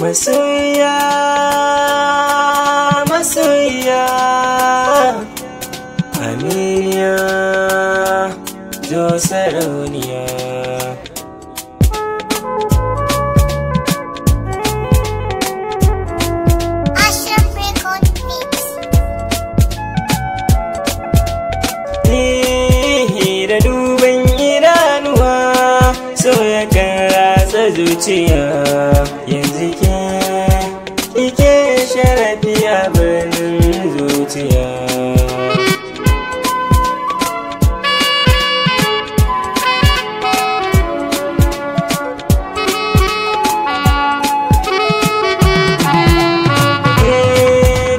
Masoya, masoya, Aminiya, zo sarauniya. Da duban idanuwa so ya kan ratsa zuciya, yanzu kike sharafi a birnin zuciya.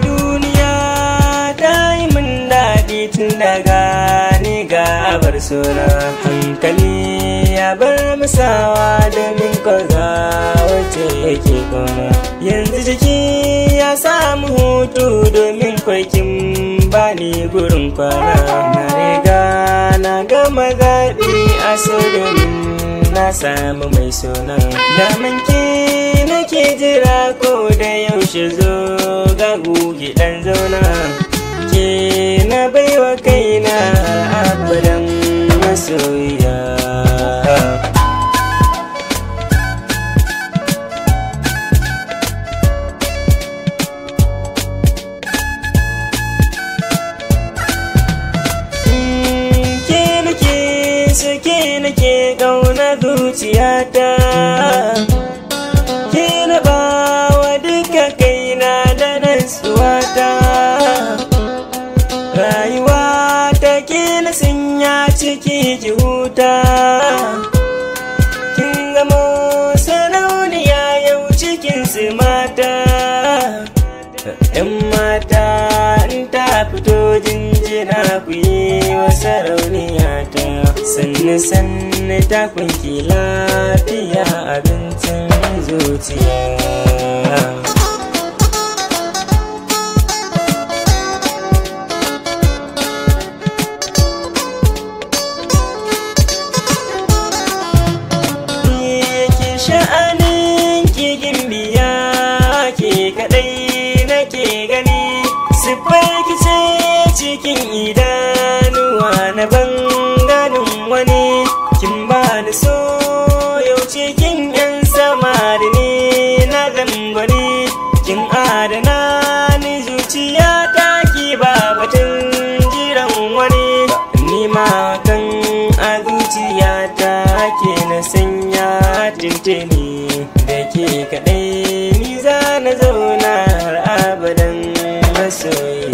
Duniya ta yi min daɗi tun daga bar suna, hankali ya bar musawa domin koga wacce yake kona. Yanzu jiki ya samu hutu domin kwakin bani gurin kwana. Na riga na gama zaɓi a so domin na samu mai suna. Daman ki nake jira ko da yaushe zo ga gugi ɗan zauna. Ke na baiwa kaina abadan masoya. Ke nake so, ke nake ƙauna zuciyata. Ke na bawa duka kaina da nasuwata. Rayuwa ta ke na sanya ciki ki huta. Kin gamo sarauniya yau cikin su mata. ‘Yan mata in ta fito jinjina ku yi wa sarauniya ta. Sannu ta kunki lafiya abincin zuciya. Sha'anin kigin biya ke kaɗai nake gani, siffar kice cikin idanuwa na ban ganin wani. Kin bani so yau cikin 'yan samari ne na zambari. Kin adana ni zuciya ta ki ba batun jiran wani. Ni ma kan a zuciya ta ke na sanya tintini da ke kaɗai ni za na zauna har abadan masoyi.